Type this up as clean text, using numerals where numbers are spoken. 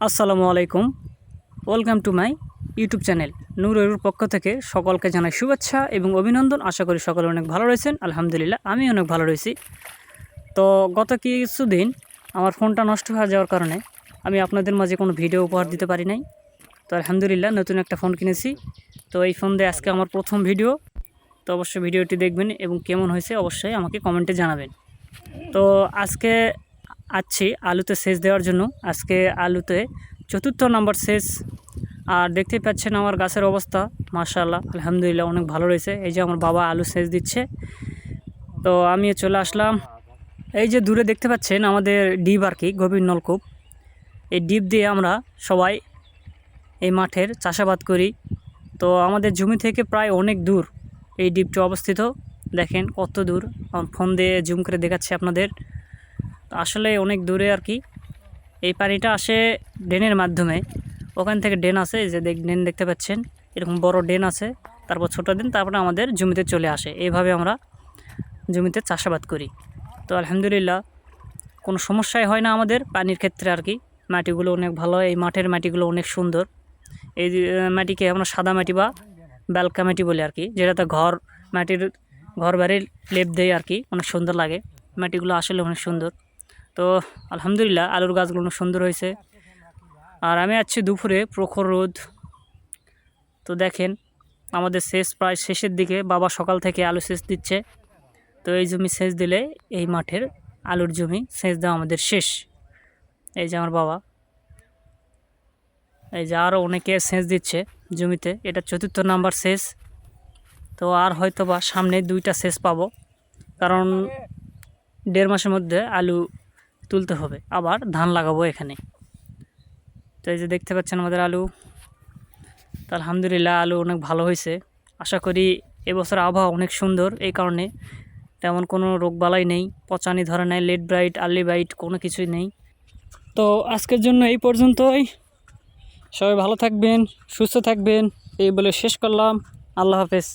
আসসালামু আলাইকুম। Welcome to my YouTube channel. নূরের পক্ষ থেকে সকলকে জানাই শুভেচ্ছা এবং অভিনন্দন। আশা করি সকলে অনেক ভালো রয়েছেন। আলহামদুলিল্লাহ আমি অনেক ভালো রয়েছি। তো গত কিছুদিন আমার ফোনটা নষ্ট হয়ে যাওয়ার কারণে আমি আপনাদের মাঝে কোনো ভিডিও উপহার দিতে পারি নাই। তো আলহামদুলিল্লাহ নতুন একটা ফোন কিনেছি। তো এই ফোন দিয়ে আজকে আমার প্রথম ভিডিও। তো অবশ্যই ভিডিওটি দেখবেন এবং কেমন হয়েছে অবশ্যই আমাকে কমেন্টে জানাবেন। তো আজকে আছি আলুতে সেচ দেওয়ার জন্য। আজকে আলুতে ৪র্থ নাম্বার সেচ। আর দেখতেই পাচ্ছেন আমার গাছের অবস্থা, মাশাআল্লাহ আলহামদুলিল্লাহ অনেক ভালো রয়েছে। এই যে আমার বাবা আলু সেচ দিচ্ছে, তো আমি চলে আসলাম। এই যে দূরে দেখতে পাচ্ছেন আমাদের ডিপ আর কি, গভীর নলকূপ। এই ডিপ দিয়ে আমরা সবাই এই মাঠের চাষাবাদ করি। তো আমাদের জমি থেকে প্রায় অনেক দূর এই ডিপটি অবস্থিত। দেখেন কত দূর, আমার ফোন দিয়ে জুম করে দেখাচ্ছি আপনাদের। আসলে অনেক দূরে আর কি। এই পানিটা আসে ড্রেনের মাধ্যমে। ওখান থেকে ড্রেন আছে, এই যে ড্রেন দেখতে পাচ্ছেন, এরকম বড় ড্রেন আছে, তারপর ছোটো ড্রেন, তারপরে আমাদের জমিতে চলে আসে। এইভাবে আমরা জমিতে চাষাবাদ করি। তো আলহামদুলিল্লাহ কোনো সমস্যাই হয় না আমাদের পানির ক্ষেত্রে আর কি। মাটিগুলো অনেক ভালো, এই মাঠের মাটিগুলো অনেক সুন্দর। এই মাটিকে আমরা সাদা মাটি বা বেলকা মাটি বলি আর কি, যেটাতে ঘর বাড়ির লেপ দেয় আর কি, অনেক সুন্দর লাগে। মাটিগুলো আসলে অনেক সুন্দর। তো আলহামদুলিল্লাহ আলুর গাছগুলো অনেক সুন্দর হয়েছে। আর আমি আছি দুপুরে, প্রখর রোদ। তো দেখেন আমাদের সেচ প্রায় শেষের দিকে। বাবা সকাল থেকে আলু সেচ দিচ্ছে। তো এই জমি সেচ দিলে এই মাঠের আলুর জমি সেচ দেওয়া আমাদের শেষ। এই যে আমার বাবা, এই যে আরও অনেকে সেচ দিচ্ছে জমিতে। এটা ৪র্থ নাম্বার সেচ। তো আর হয়তো বা সামনে 2টা সেচ পাবো, কারণ 1.5 মাসের মধ্যে আলু তুলতে হবে, আবার ধান লাগাবো এখানে। তো এই যে দেখতে পাচ্ছেন আমাদের আলু। তো আলহামদুলিল্লাহ আলু অনেক ভালো হয়েছে। আশা করি এবছর আবহাওয়া অনেক সুন্দর, এই কারণে তেমন কোনো রোগবালাই নেই, পচানি ধরে নেই, লেট ব্রাইট আর্লি বাইট কোনো কিছুই নেই। তো আজকের জন্য এই পর্যন্তই। সবাই ভালো থাকবেন, সুস্থ থাকবেন, এই বলে শেষ করলাম। আল্লাহ হাফেজ।